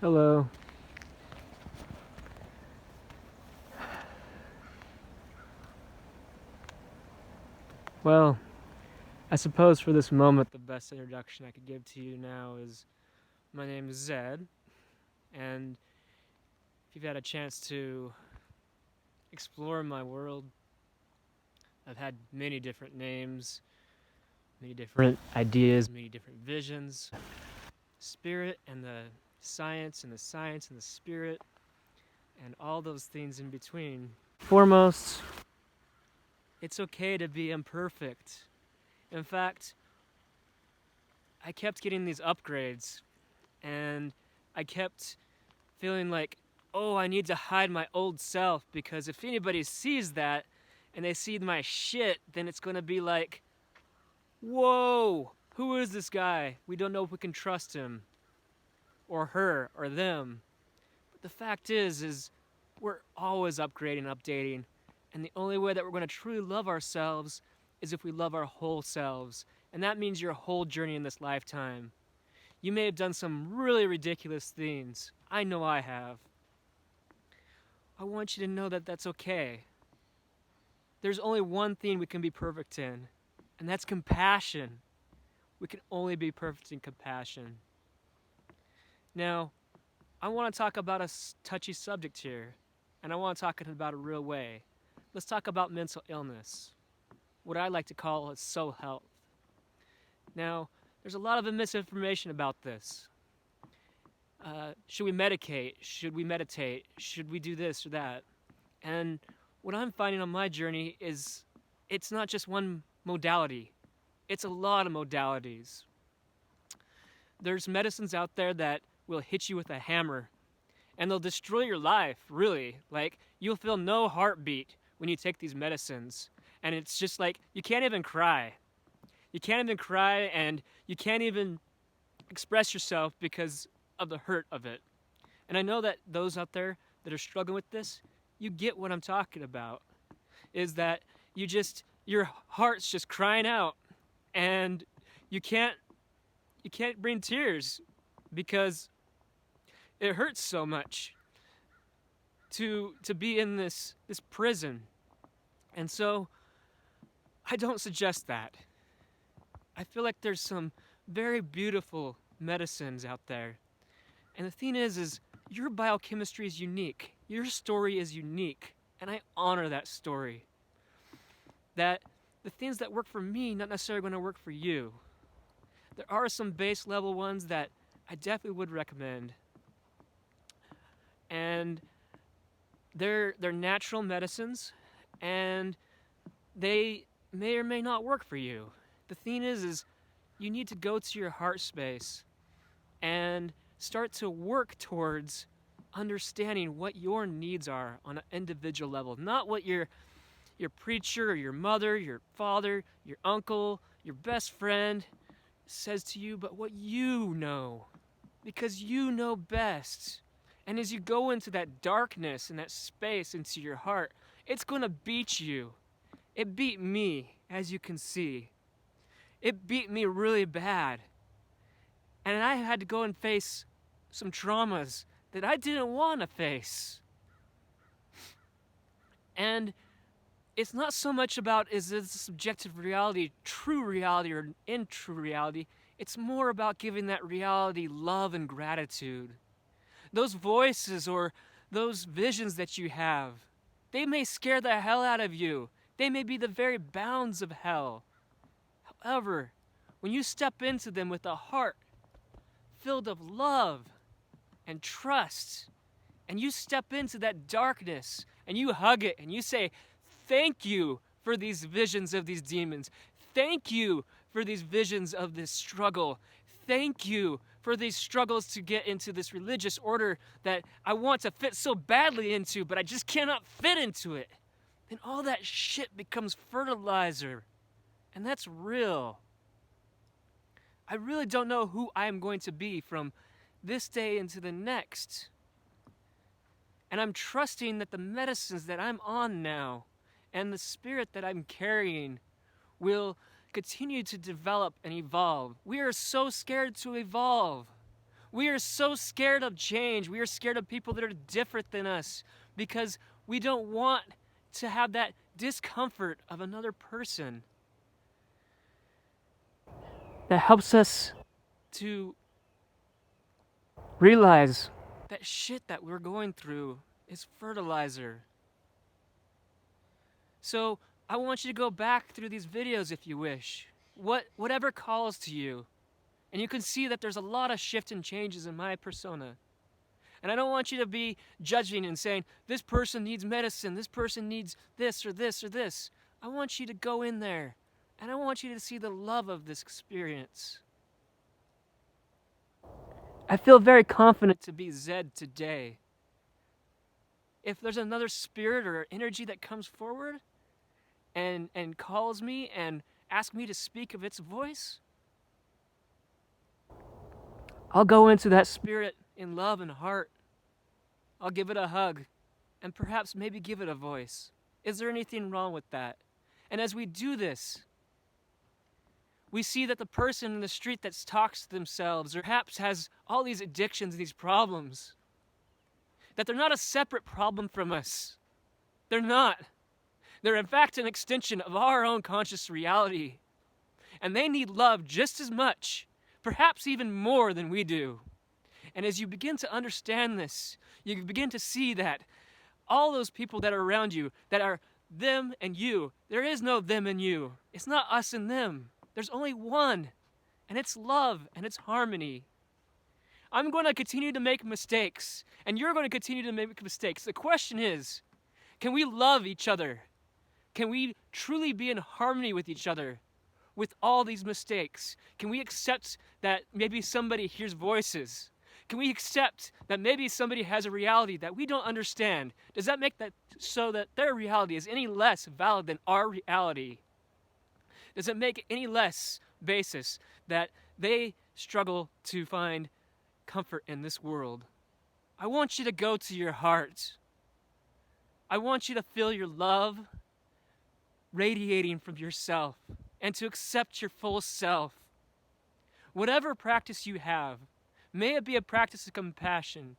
Hello. Well, I suppose for this moment, the best introduction I could give to you now is my name is Zed, and if you've had a chance to explore my world, I've had many different names, many different ideas, many different visions, spirit and the science and the science and the spirit, and all those things in between. Foremost, it's okay to be imperfect. In fact, I kept getting these upgrades, and I kept feeling like, oh, I need to hide my old self, because if anybody sees that and they see my shit, then it's gonna be like, whoa, who is this guy? We don't know if we can trust him, or her, or them. But the fact is we're always upgrading, updating, and the only way that we're gonna truly love ourselves is if we love our whole selves, and that means your whole journey in this lifetime. You may have done some really ridiculous things. I know I have. I want you to know that that's okay. There's only one thing we can be perfect in, and that's compassion. We can only be perfect in compassion. Now, I want to talk about a touchy subject here, and I want to talk about it a real way. Let's talk about mental illness, what I like to call is soul health. Now, there's a lot of misinformation about this. Should we medicate? Should we meditate? Should we do this or that? And what I'm finding on my journey is it's not just one modality. It's a lot of modalities. There's medicines out there that will hit you with a hammer, and they'll destroy your life, really. Like, you'll feel no heartbeat when you take these medicines. And it's just like, you can't even cry. You can't even cry, and you can't even express yourself because of the hurt of it. And I know that those out there that are struggling with this, you get what I'm talking about. Is that your heart's just crying out, and you can't bring tears because it hurts so much to be in this prison. And so I don't suggest that. I feel like there's some very beautiful medicines out there. And the thing is your biochemistry is unique. Your story is unique, and I honor that story. That the things that work for me not necessarily going to work for you. There are some base level ones that I definitely would recommend. And they're natural medicines, and they may or may not work for you. The thing is you need to go to your heart space and start to work towards understanding what your needs are on an individual level, not what your preacher or your mother, your father, your uncle, your best friend says to you, but what you know, because you know best. And as you go into that darkness and that space into your heart, it's going to beat you. It beat me, as you can see. It beat me really bad. And I had to go and face some traumas that I didn't want to face. And it's not so much about is this subjective reality true reality or in true reality. It's more about giving that reality love and gratitude. Those voices or those visions that you have, they may scare the hell out of you. They may be the very bounds of hell. However, when you step into them with a heart filled of love and trust, and you step into that darkness and you hug it and you say, thank you for these visions of these demons. Thank you for these visions of this struggle. Thank you for these struggles to get into this religious order that I want to fit so badly into, but I just cannot fit into it. Then all that shit becomes fertilizer. And that's real. I really don't know who I am going to be from this day into the next. And I'm trusting that the medicines that I'm on now and the spirit that I'm carrying will continue to develop and evolve. We are so scared to evolve. We are so scared of change. We are scared of people that are different than us because we don't want to have that discomfort of another person. That helps us to realize that shit that we're going through is fertilizer. So I want you to go back through these videos if you wish. Whatever calls to you. And you can see that there's a lot of shift and changes in my persona. And I don't want you to be judging and saying, this person needs medicine, this person needs this or this or this. I want you to go in there, and I want you to see the love of this experience. I feel very confident to be Zed today. If there's another spirit or energy that comes forward and calls me and asks me to speak of its voice, I'll go into that spirit in love and heart. I'll give it a hug and perhaps maybe give it a voice. Is there anything wrong with that? And as we do this, we see that the person in the street that talks to themselves or perhaps has all these addictions and these problems, that they're not a separate problem from us. They're not. They're in fact an extension of our own conscious reality. And they need love just as much, perhaps even more than we do. And as you begin to understand this, you begin to see that all those people that are around you, that are them and you, there is no them and you. It's not us and them. There's only one, and it's love, and it's harmony. I'm going to continue to make mistakes, and you're going to continue to make mistakes. The question is, can we love each other? Can we truly be in harmony with each other with all these mistakes? Can we accept that maybe somebody hears voices? Can we accept that maybe somebody has a reality that we don't understand? Does that make that so that their reality is any less valid than our reality? Does it make any less basis that they struggle to find comfort in this world? I want you to go to your heart. I want you to feel your love radiating from yourself and to accept your full self. Whatever practice you have, may it be a practice of compassion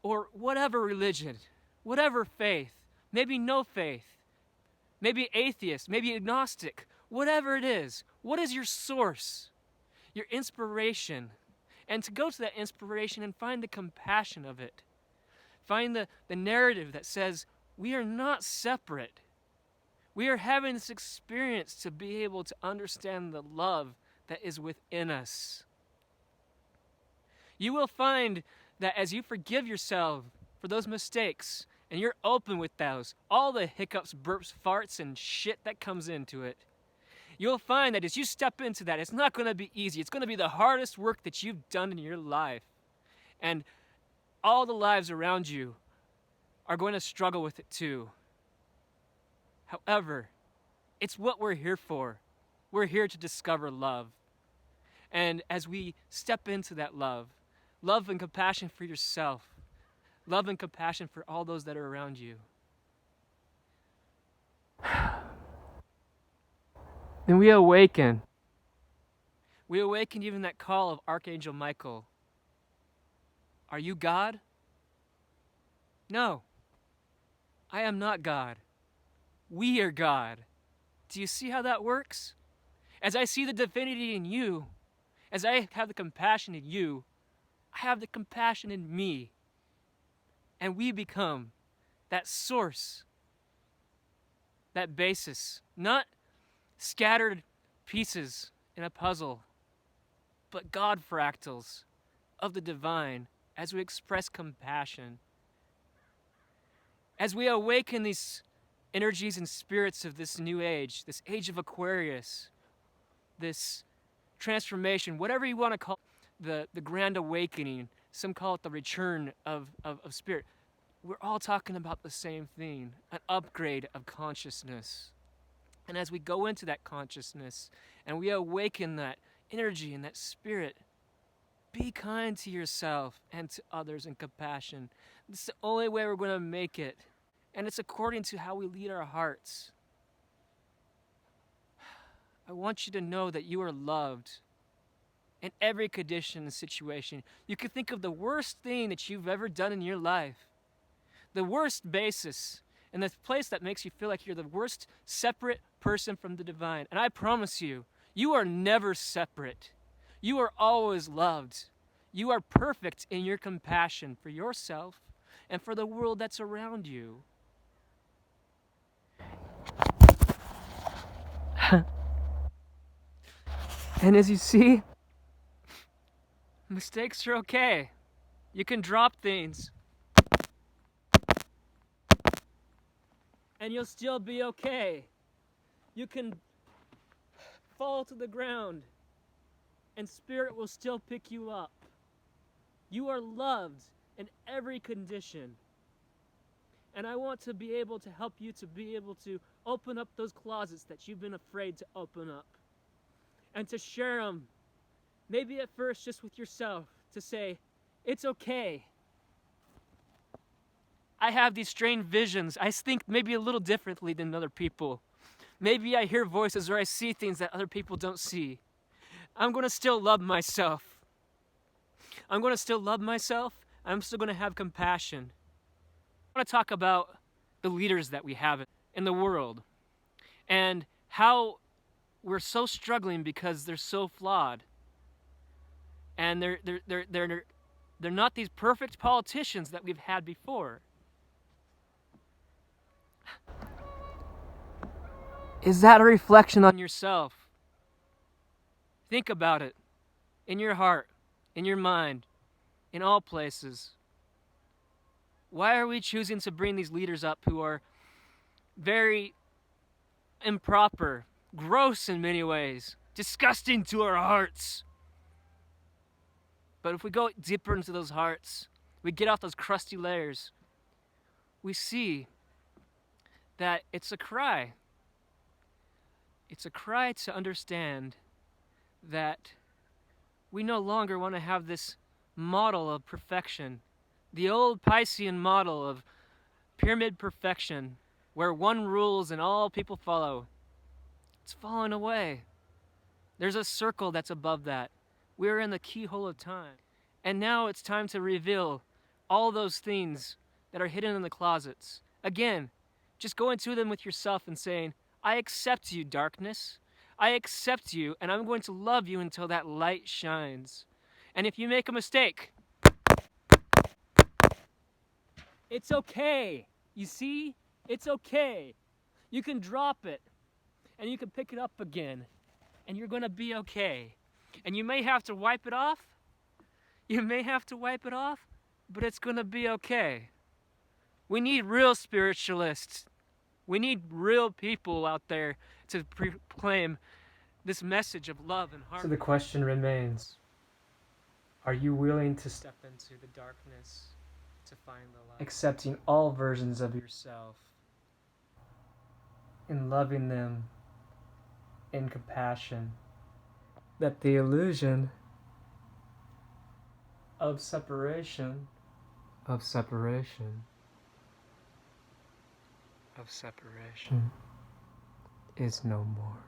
or whatever religion, whatever faith, maybe no faith, maybe atheist, maybe agnostic, whatever it is, what is your source, your inspiration? And to go to that inspiration and find the compassion of it. Find the narrative that says, we are not separate. We are having this experience to be able to understand the love that is within us. You will find that as you forgive yourself for those mistakes, and you're open with those, all the hiccups, burps, farts, and shit that comes into it, you'll find that as you step into that, it's not going to be easy. It's going to be the hardest work that you've done in your life. And all the lives around you are going to struggle with it too. However, it's what we're here for. We're here to discover love. And as we step into that love and compassion for yourself, love and compassion for all those that are around you, then we awaken. We awaken even that call of Archangel Michael. Are you God? No. I am not God. We are God. Do you see how that works? As I see the divinity in you, as I have the compassion in you, I have the compassion in me. And we become that source, that basis, not scattered pieces in a puzzle, but God fractals of the divine as we express compassion. As we awaken these energies and spirits of this new age, this age of Aquarius, this transformation, whatever you want to call it, the grand awakening, some call it the return of spirit. We're all talking about the same thing, an upgrade of consciousness. And as we go into that consciousness and we awaken that energy and that spirit, be kind to yourself and to others in compassion. This is the only way we're going to make it. And it's according to how we lead our hearts. I want you to know that you are loved in every condition and situation. You can think of the worst thing that you've ever done in your life, the worst basis, and the place that makes you feel like you're the worst separate person from the divine. And I promise you, you are never separate. You are always loved. You are perfect in your compassion for yourself and for the world that's around you. And as you see, mistakes are okay. You can drop things. And you'll still be okay. You can fall to the ground and Spirit will still pick you up. You are loved in every condition. And I want to be able to help you to be able to open up those closets that you've been afraid to open up. And to share them, maybe at first just with yourself, to say, it's okay. I have these strange visions. I think maybe a little differently than other people. Maybe I hear voices or I see things that other people don't see. I'm going to still love myself. I'm going to still love myself. I'm still going to have compassion. I want to talk about the leaders that we have in the world and how we're so struggling because they're so flawed. And they're not these perfect politicians that we've had before. Is that a reflection on yourself? Think about it. In your heart, in your mind, in all places. Why are we choosing to bring these leaders up who are very improper, gross in many ways, disgusting to our hearts? But if we go deeper into those hearts, we get off those crusty layers, we see that it's a cry. It's a cry to understand that we no longer want to have this model of perfection, the old Piscean model of pyramid perfection, where one rules and all people follow. It's fallen away. There's a circle that's above that. We're in the keyhole of time. And now it's time to reveal all those things that are hidden in the closets. Again, just go into them with yourself and saying, I accept you, darkness. I accept you, and I'm going to love you until that light shines. And if you make a mistake, it's okay. You see? It's okay. You can drop it, and you can pick it up again, and you're going to be okay. And you may have to wipe it off. You may have to wipe it off, but it's going to be okay. We need real spiritualists. We need real people out there to proclaim this message of love and harmony. So the question remains, are you willing to step into the darkness to find the light? Accepting all versions of yourself and loving them in compassion. That the illusion of separation is no more.